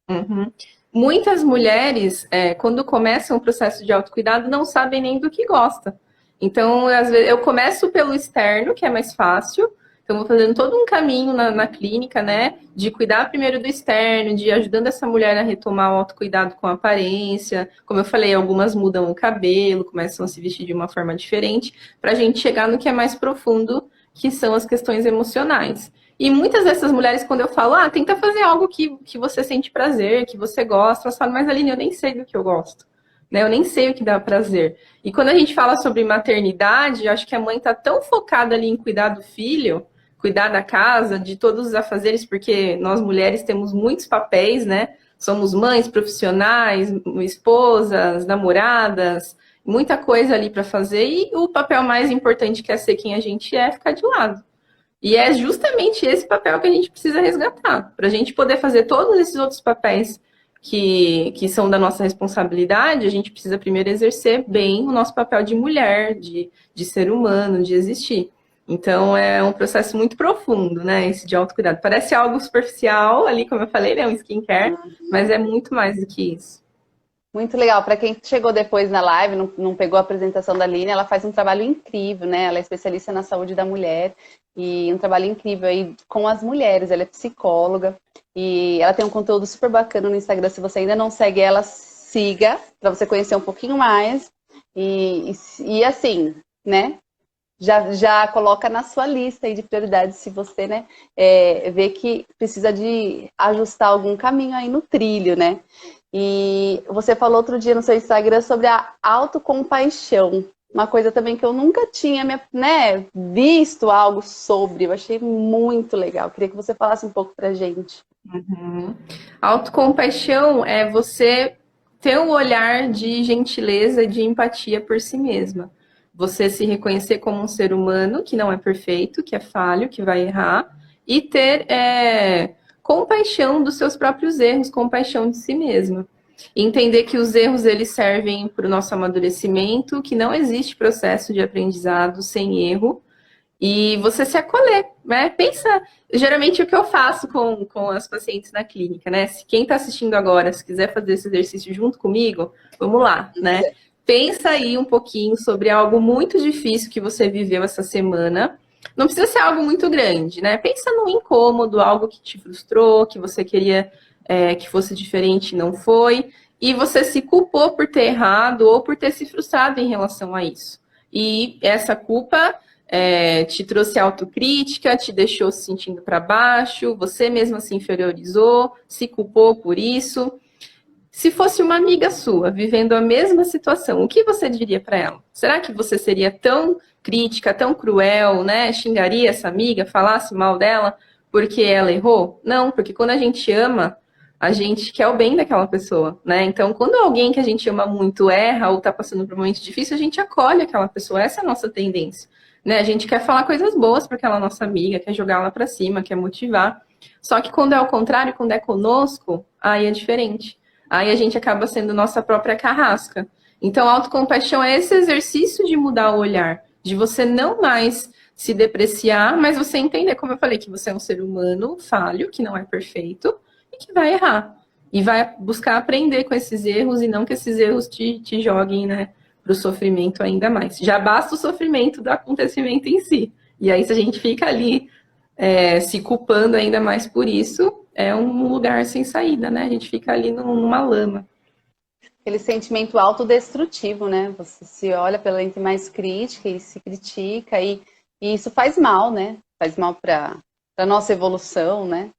Uhum. Muitas mulheres, quando começam o processo de autocuidado, não sabem nem do que gosta. Então, às vezes, eu começo pelo externo, que é mais fácil. Então, vou fazendo todo um caminho na clínica, né? De cuidar primeiro do externo, de ajudando essa mulher a retomar o autocuidado com a aparência. Como eu falei, algumas mudam o cabelo, começam a se vestir de uma forma diferente, para a gente chegar no que é mais profundo, que são as questões emocionais. E muitas dessas mulheres, quando eu falo, tenta fazer algo que você sente prazer, que você gosta, elas falam, mas Aline, eu nem sei do que eu gosto. Né? Eu nem sei o que dá prazer. E quando a gente fala sobre maternidade, eu acho que a mãe está tão focada ali em cuidar do filho, cuidar da casa, de todos os afazeres, porque nós mulheres temos muitos papéis, né? Somos mães, profissionais, esposas, namoradas, muita coisa ali para fazer, e o papel mais importante, que é ser quem a gente é, ficar de lado. E é justamente esse papel que a gente precisa resgatar, para a gente poder fazer todos esses outros papéis que são da nossa responsabilidade. A gente precisa primeiro exercer bem o nosso papel de mulher, de ser humano, de existir. Então, é um processo muito profundo, né, esse de autocuidado. Parece algo superficial ali, como eu falei, né, um skincare, mas é muito mais do que isso. Muito legal. Para quem chegou depois na live, não pegou a apresentação da Aline, ela faz um trabalho incrível, né? Ela é especialista na saúde da mulher e um trabalho incrível aí com as mulheres. Ela é psicóloga e ela tem um conteúdo super bacana no Instagram. Se você ainda não segue ela, siga, para você conhecer um pouquinho mais. E assim, né? Já coloca na sua lista aí de prioridades se você, né, vê que precisa de ajustar algum caminho aí no trilho, né? E você falou outro dia no seu Instagram sobre a autocompaixão. Uma coisa também que eu nunca tinha, né, visto algo sobre. Eu achei muito legal. Queria que você falasse um pouco pra gente. Uhum. Autocompaixão é você ter um olhar de gentileza e de empatia por si mesma. Você se reconhecer como um ser humano que não é perfeito, que é falho, que vai errar, e ter compaixão dos seus próprios erros, compaixão de si mesma. E entender que os erros eles servem para o nosso amadurecimento, que não existe processo de aprendizado sem erro, e você se acolher, né? Pensa, geralmente o que eu faço com as pacientes na clínica, né? Se quem está assistindo agora, se quiser fazer esse exercício junto comigo, vamos lá, né? Pensa aí um pouquinho sobre algo muito difícil que você viveu essa semana. Não precisa ser algo muito grande, né? Pensa num incômodo, algo que te frustrou, que você queria que fosse diferente e não foi. E você se culpou por ter errado ou por ter se frustrado em relação a isso. E essa culpa te trouxe autocrítica, te deixou se sentindo para baixo, você mesma se inferiorizou, se culpou por isso. Se fosse uma amiga sua vivendo a mesma situação, o que você diria para ela? Será que você seria tão crítica, tão cruel, né? Xingaria essa amiga, falasse mal dela porque ela errou? Não, porque quando a gente ama, a gente quer o bem daquela pessoa, né? Então, quando alguém que a gente ama muito erra ou está passando por um momento difícil, a gente acolhe aquela pessoa. Essa é a nossa tendência, né? A gente quer falar coisas boas para aquela nossa amiga, quer jogar ela para cima, quer motivar. Só que quando é ao contrário, quando é conosco, aí é diferente. Aí a gente acaba sendo nossa própria carrasca. Então, a autocompaixão é esse exercício de mudar o olhar, de você não mais se depreciar, mas você entender, como eu falei, que você é um ser humano falho, que não é perfeito, e que vai errar. E vai buscar aprender com esses erros, e não que esses erros te joguem, né, para o sofrimento ainda mais. Já basta o sofrimento do acontecimento em si. E aí, se a gente fica ali se culpando ainda mais por isso, é um lugar sem saída, né? A gente fica ali numa lama. Aquele sentimento autodestrutivo, né? Você se olha pela lente mais crítica e se critica, e isso faz mal, né? Faz mal para a nossa evolução, né?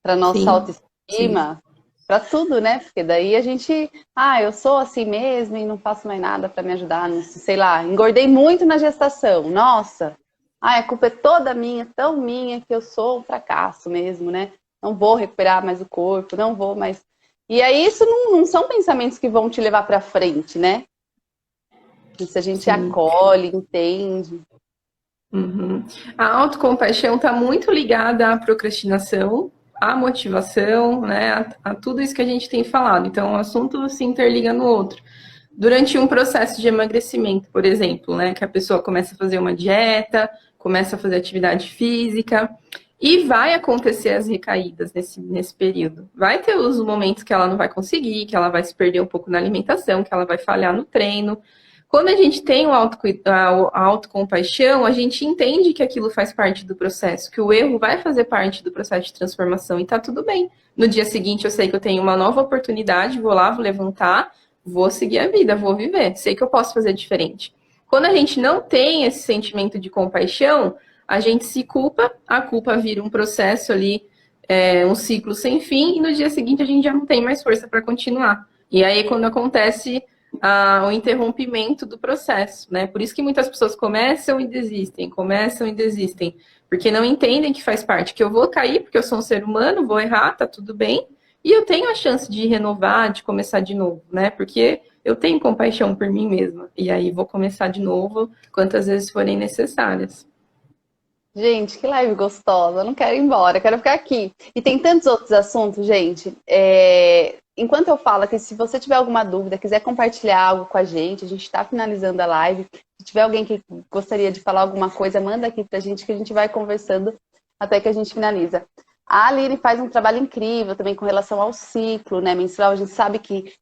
Para nossa Sim, autoestima, para tudo, né? Porque daí a gente, eu sou assim mesmo e não faço mais nada para me ajudar, não sei lá, engordei muito na gestação, nossa, a culpa é toda minha, tão minha que eu sou um fracasso mesmo, né? Não vou recuperar mais o corpo, não vou mais. E aí isso não são pensamentos que vão te levar para frente, né? Se a gente acolhe, entende. Uhum. A autocompaixão está muito ligada à procrastinação, à motivação, né? A tudo isso que a gente tem falado. Então, o assunto se interliga no outro. Durante um processo de emagrecimento, por exemplo, né? Que a pessoa começa a fazer uma dieta, começa a fazer atividade física, e vai acontecer as recaídas nesse período. Vai ter os momentos que ela não vai conseguir, que ela vai se perder um pouco na alimentação, que ela vai falhar no treino. Quando a gente tem a autocompaixão, a gente entende que aquilo faz parte do processo, que o erro vai fazer parte do processo de transformação e tá tudo bem. No dia seguinte eu sei que eu tenho uma nova oportunidade, vou lá, vou levantar, vou seguir a vida, vou viver. Sei que eu posso fazer diferente. Quando a gente não tem esse sentimento de compaixão, a gente se culpa, a culpa vira um processo ali, um ciclo sem fim, e no dia seguinte a gente já não tem mais força para continuar. E aí quando acontece o interrompimento do processo, né? Por isso que muitas pessoas começam e desistem, porque não entendem que faz parte, que eu vou cair porque eu sou um ser humano, vou errar, tá tudo bem, e eu tenho a chance de renovar, de começar de novo, né? Porque eu tenho compaixão por mim mesma, e aí vou começar de novo quantas vezes forem necessárias. Gente, que live gostosa. Eu não quero ir embora, eu quero ficar aqui. E tem tantos outros assuntos, gente. Enquanto eu falo aqui, se você tiver alguma dúvida, quiser compartilhar algo com a gente está finalizando a live. Se tiver alguém que gostaria de falar alguma coisa, manda aqui pra gente que a gente vai conversando até que a gente finaliza. A Aline faz um trabalho incrível também com relação ao ciclo, né, menstrual. A gente sabe que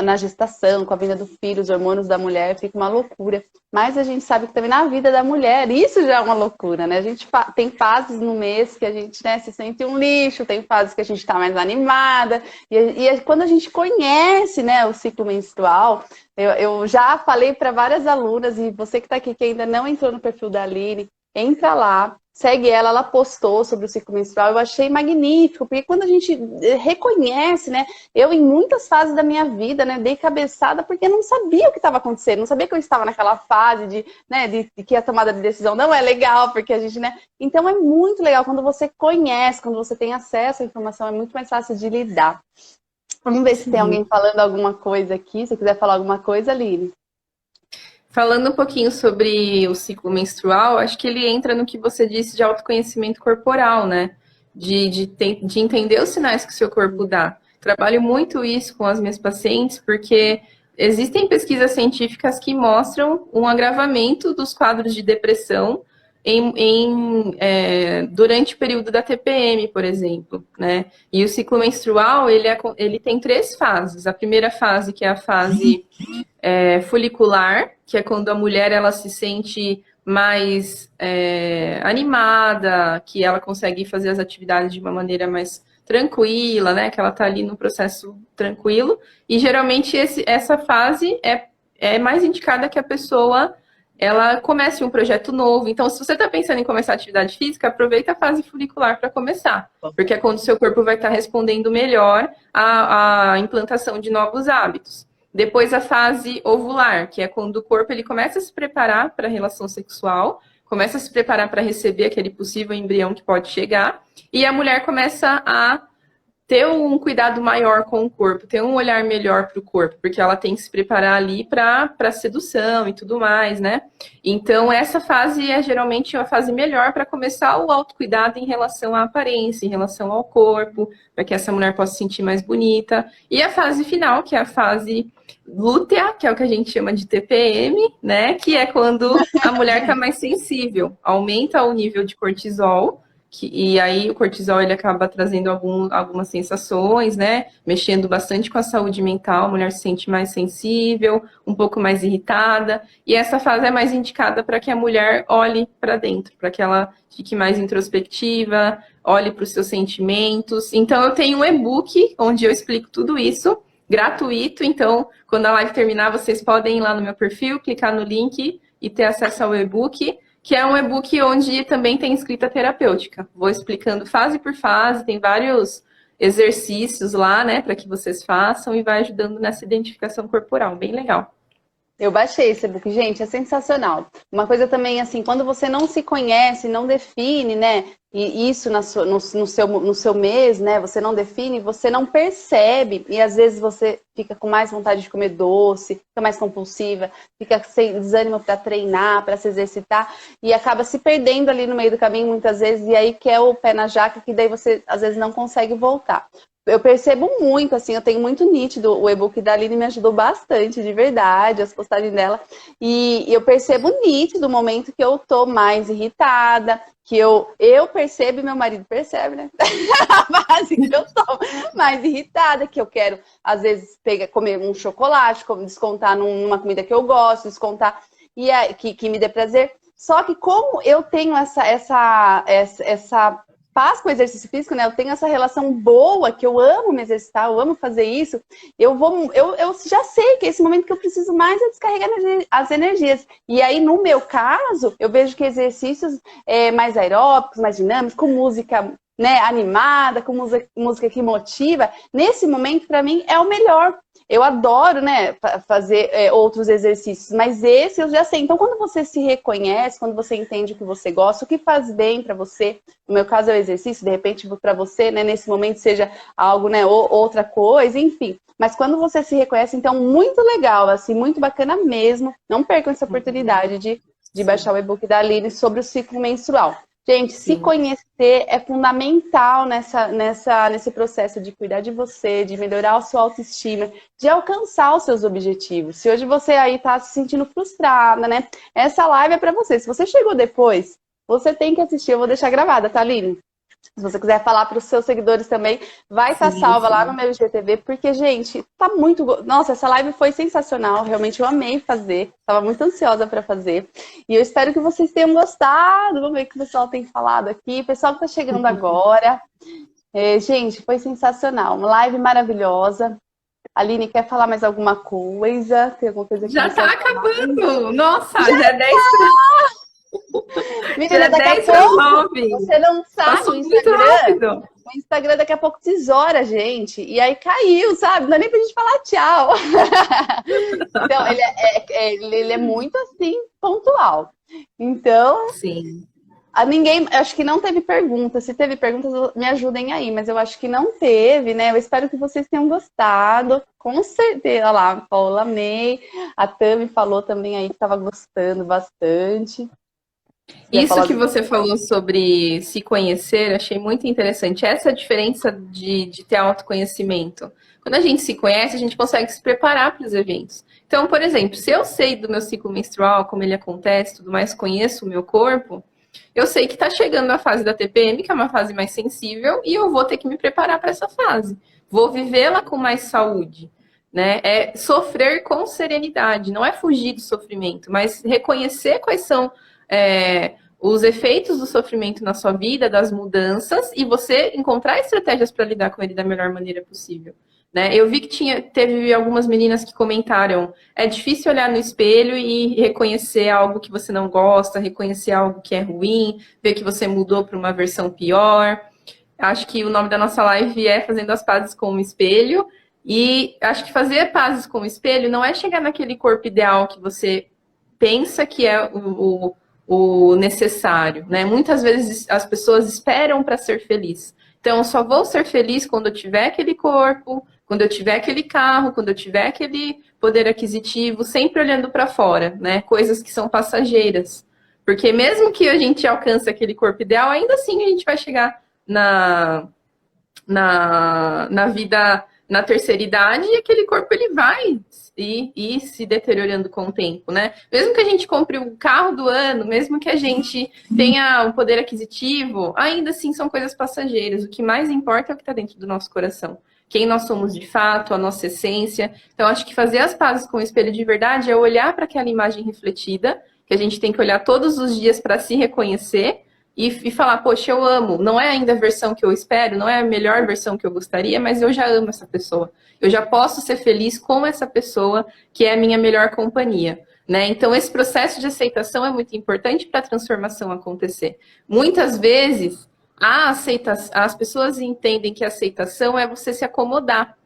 na gestação, com a vinda do filho, os hormônios da mulher, fica uma loucura. Mas a gente sabe que também na vida da mulher, isso já é uma loucura, né? A gente tem fases no mês que a gente, né, se sente um lixo, tem fases que a gente está mais animada. E quando a gente conhece, né, o ciclo menstrual, eu já falei para várias alunas, e você que está aqui que ainda não entrou no perfil da Aline, entra lá. Segue ela postou sobre o ciclo menstrual, eu achei magnífico, porque quando a gente reconhece, né, eu em muitas fases da minha vida, né, dei cabeçada porque não sabia o que estava acontecendo, não sabia que eu estava naquela fase de que a tomada de decisão não é legal, porque a gente, né, então é muito legal quando você conhece, quando você tem acesso à informação, é muito mais fácil de lidar. Vamos ver se tem alguém falando alguma coisa aqui, se quiser falar alguma coisa, Aline. Falando um pouquinho sobre o ciclo menstrual, acho que ele entra no que você disse de autoconhecimento corporal, né? De entender os sinais que o seu corpo dá. Trabalho muito isso com as minhas pacientes, porque existem pesquisas científicas que mostram um agravamento dos quadros de depressão durante o período da TPM, por exemplo, né? E o ciclo menstrual, ele tem 3 fases. A primeira fase, que é a fase folicular, que é quando a mulher ela se sente mais animada, que ela consegue fazer as atividades de uma maneira mais tranquila, né? Que ela está ali no processo tranquilo. E geralmente essa fase é mais indicada que a pessoa ela comece um projeto novo. Então, se você está pensando em começar atividade física, aproveita a fase folicular para começar, porque é quando o seu corpo vai estar respondendo melhor à implantação de novos hábitos. Depois a fase ovular, que é quando o corpo ele começa a se preparar para a relação sexual, começa a se preparar para receber aquele possível embrião que pode chegar, e a mulher começa a ter um cuidado maior com o corpo, ter um olhar melhor para o corpo, porque ela tem que se preparar ali para sedução e tudo mais, né? Então, essa fase é geralmente uma fase melhor para começar o autocuidado em relação à aparência, em relação ao corpo, para que essa mulher possa se sentir mais bonita. E a fase final, que é a fase lútea, que é o que a gente chama de TPM, né? Que é quando a mulher está mais sensível, aumenta o nível de cortisol, e aí o cortisol ele acaba trazendo algumas sensações, né? Mexendo bastante com a saúde mental, a mulher se sente mais sensível, um pouco mais irritada. E essa fase é mais indicada para que a mulher olhe para dentro, para que ela fique mais introspectiva, olhe para os seus sentimentos. Então eu tenho um e-book onde eu explico tudo isso, gratuito. Então, quando a live terminar, vocês podem ir lá no meu perfil, clicar no link e ter acesso ao e-book, que é um e-book onde também tem escrita terapêutica. Vou explicando fase por fase, tem vários exercícios lá, né, para que vocês façam e vai ajudando nessa identificação corporal, bem legal. Eu baixei esse e-book, gente, é sensacional. Uma coisa também, assim, quando você não se conhece, não define, né, e isso no seu mês, né, você não define, você não percebe, e às vezes você fica com mais vontade de comer doce, fica mais compulsiva, fica sem desânimo para treinar, para se exercitar, e acaba se perdendo ali no meio do caminho muitas vezes, e aí quer o pé na jaca, que daí você às vezes não consegue voltar. eu percebo muito, assim, eu tenho muito nítido, o e-book da Aline me ajudou bastante, de verdade, as postagens dela, e eu percebo nítido o momento que eu tô mais irritada, que eu percebo e meu marido percebe, né? A fase que eu tô mais irritada, que eu quero, às vezes, comer um chocolate, descontar numa comida que eu gosto, descontar, que me dê prazer. Só que como eu tenho essa paz com o exercício físico, né? Eu tenho essa relação boa, que eu amo me exercitar, eu amo fazer isso. Eu já sei que é esse momento que eu preciso mais é descarregar as energias. E aí, no meu caso, eu vejo que exercícios mais aeróbicos, mais dinâmicos, com música, né, animada, com música que motiva, nesse momento, para mim, é o melhor. Eu adoro, né, fazer outros exercícios, mas esse eu já sei. Então, quando você se reconhece, quando você entende o que você gosta, o que faz bem para você, no meu caso é o exercício, de repente para você, né, nesse momento seja algo, né, outra coisa, enfim. Mas quando você se reconhece, então, muito legal, assim, muito bacana mesmo. Não percam essa oportunidade de baixar o e-book da Aline sobre o ciclo menstrual. Gente, se conhecer é fundamental nesse processo de cuidar de você, de melhorar a sua autoestima, de alcançar os seus objetivos. Se hoje você aí tá se sentindo frustrada, né? Essa live é para você. Se você chegou depois, você tem que assistir. Eu vou deixar gravada, tá, Aline? Se você quiser falar para os seus seguidores também, vai estar salva lá no meu IGTV, porque, gente, tá muito... Nossa, essa live foi sensacional, realmente eu amei fazer, estava muito ansiosa para fazer. E eu espero que vocês tenham gostado, vamos ver o que o pessoal tem falado aqui. O pessoal que está chegando agora. Gente, foi sensacional, uma live maravilhosa. Aline, quer falar mais alguma coisa? Tem alguma coisa que já está acabando! Nossa, já é 10. Menina, daqui a pouco, você não sabe, o Instagram daqui a pouco tesoura, gente. E aí caiu, sabe? Não dá nem pra gente falar tchau. Então, ele é muito, assim, pontual. Então, sim. Acho que não teve perguntas. Se teve perguntas, me ajudem aí. Mas eu acho que não teve, né? Eu espero que vocês tenham gostado. Com certeza. Olha lá, a Paula amei. A Tami falou também aí que estava gostando bastante. Isso que você falou sobre se conhecer, achei muito interessante. Essa é a diferença de ter autoconhecimento. Quando a gente se conhece, a gente consegue se preparar para os eventos. Então, por exemplo, se eu sei do meu ciclo menstrual, como ele acontece, tudo mais, conheço o meu corpo, eu sei que está chegando a fase da TPM, que é uma fase mais sensível, e eu vou ter que me preparar para essa fase. Vou vivê-la com mais saúde. Né? É sofrer com serenidade, não é fugir do sofrimento, mas reconhecer quais são os efeitos do sofrimento na sua vida, das mudanças, e você encontrar estratégias para lidar com ele da melhor maneira possível. Né? Eu vi que teve algumas meninas que comentaram, é difícil olhar no espelho e reconhecer algo que você não gosta, reconhecer algo que é ruim, ver que você mudou para uma versão pior. Acho que o nome da nossa live é Fazendo as Pazes com o Espelho, e acho que fazer pazes com o espelho não é chegar naquele corpo ideal que você pensa que é o necessário, né? Muitas vezes as pessoas esperam para ser feliz. Então, eu só vou ser feliz quando eu tiver aquele corpo, quando eu tiver aquele carro, quando eu tiver aquele poder aquisitivo, sempre olhando para fora, né? Coisas que são passageiras. Porque mesmo que a gente alcance aquele corpo ideal, ainda assim a gente vai chegar na vida, na terceira idade, e aquele corpo ele vai ir se deteriorando com o tempo, né? Mesmo que a gente compre o carro do ano, mesmo que a gente tenha um poder aquisitivo, ainda assim são coisas passageiras. O que mais importa é o que está dentro do nosso coração. Quem nós somos de fato, a nossa essência. Então, acho que fazer as pazes com o espelho de verdade é olhar para aquela imagem refletida, que a gente tem que olhar todos os dias para se reconhecer, e falar, poxa, eu amo, não é ainda a versão que eu espero, não é a melhor versão que eu gostaria, mas eu já amo essa pessoa. Eu já posso ser feliz com essa pessoa que é a minha melhor companhia. Né? Então, esse processo de aceitação é muito importante para a transformação acontecer. Muitas vezes, as pessoas entendem que a aceitação é você se acomodar.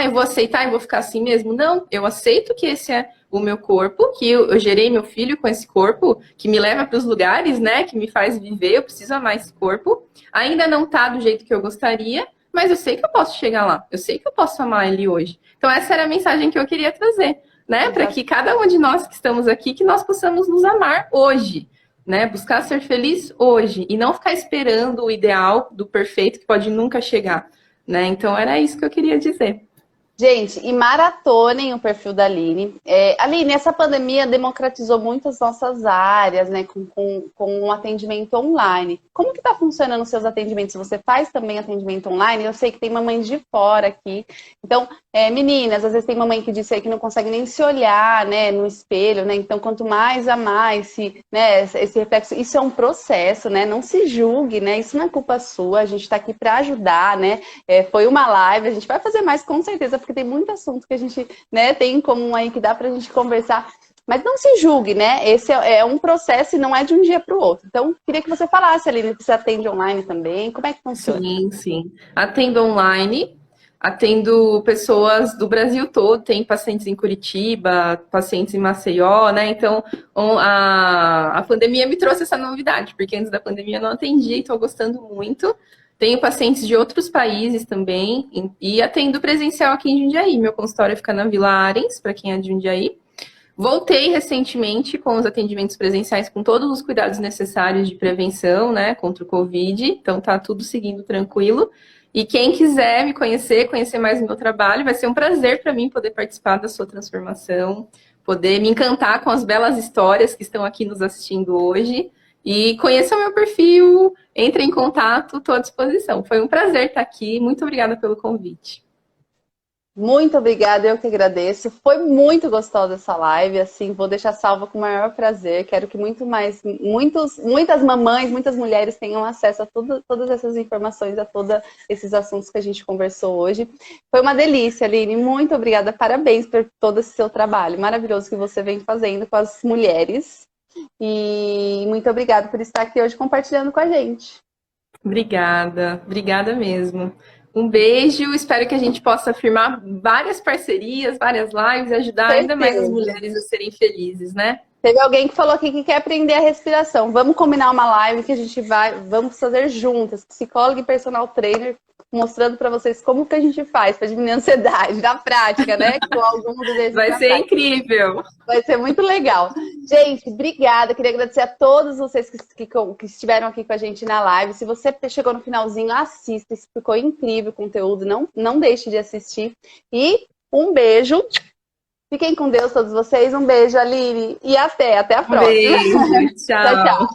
Eu vou aceitar e vou ficar assim mesmo? Não, eu aceito que esse é o meu corpo, que eu gerei meu filho com esse corpo, que me leva para os lugares, né, que me faz viver, eu preciso amar esse corpo. Ainda não está do jeito que eu gostaria, mas eu sei que eu posso chegar lá, eu sei que eu posso amar ele hoje. Então essa era a mensagem que eu queria trazer, né, para que cada um de nós que estamos aqui, que nós possamos nos amar hoje, né, buscar ser feliz hoje, e não ficar esperando o ideal do perfeito que pode nunca chegar. né? Então era isso que eu queria dizer. Gente, e maratonem o perfil da Aline. Aline, essa pandemia democratizou muitas nossas áreas, né, com um atendimento online. Como que está funcionando os seus atendimentos? Você faz também atendimento online? Eu sei que tem mamães de fora aqui. Então, meninas, às vezes tem mamãe que disse aí que não consegue nem se olhar, né, no espelho, né? Então, quanto mais a mais, né, esse reflexo, isso é um processo, né? Não se julgue, né? Isso não é culpa sua. A gente está aqui para ajudar, né? Foi uma live, a gente vai fazer mais com certeza, porque tem muito assunto que a gente, né, tem em comum aí que dá pra gente conversar. Mas não se julgue, né? Esse é um processo e não é de um dia para o outro. Então, queria que você falasse, Aline, se você atende online também. Como é que funciona? Sim, sim. Atendo online, atendo pessoas do Brasil todo, tem pacientes em Curitiba, pacientes em Maceió, né? Então, a pandemia me trouxe essa novidade, porque antes da pandemia eu não atendia e estou gostando muito. Tenho pacientes de outros países também e atendo presencial aqui em Jundiaí. Meu consultório fica na Vila Arens, para quem é de Jundiaí. Voltei recentemente com os atendimentos presenciais, com todos os cuidados necessários de prevenção, né, contra o Covid. Então tá tudo seguindo tranquilo. E quem quiser me conhecer, conhecer mais do meu trabalho, vai ser um prazer para mim poder participar da sua transformação, poder me encantar com as belas histórias que estão aqui nos assistindo hoje. E conheça o meu perfil, entre em contato, estou à disposição. Foi um prazer estar aqui. Muito obrigada pelo convite. Muito obrigada, eu que agradeço. Foi muito gostosa essa live, assim, vou deixar salva com o maior prazer. Quero que muitas mamães, muitas mulheres tenham acesso a todas essas informações, a todos esses assuntos que a gente conversou hoje. Foi uma delícia, Aline. Muito obrigada, parabéns por todo esse seu trabalho maravilhoso que você vem fazendo com as mulheres. E muito obrigada por estar aqui hoje compartilhando com a gente. Obrigada, obrigada mesmo. Um beijo, espero que a gente possa firmar várias parcerias, várias lives e ajudar ainda mais as mulheres a serem felizes, né? Teve alguém que falou aqui que quer aprender a respiração. Vamos combinar uma live que a gente vamos fazer juntas, psicóloga e personal trainer, mostrando para vocês como que a gente faz para diminuir a ansiedade, na prática, né? Com alguns desejos. Vai ser incrível. Vai ser muito legal. Gente, obrigada. Queria agradecer a todos vocês que estiveram aqui com a gente na live. Se você chegou no finalzinho, assista. Isso ficou incrível o conteúdo. Não deixe de assistir. E um beijo. Fiquem com Deus todos vocês. Um beijo, Aline. E até a próxima. Beijo. Tchau. Tchau, tchau.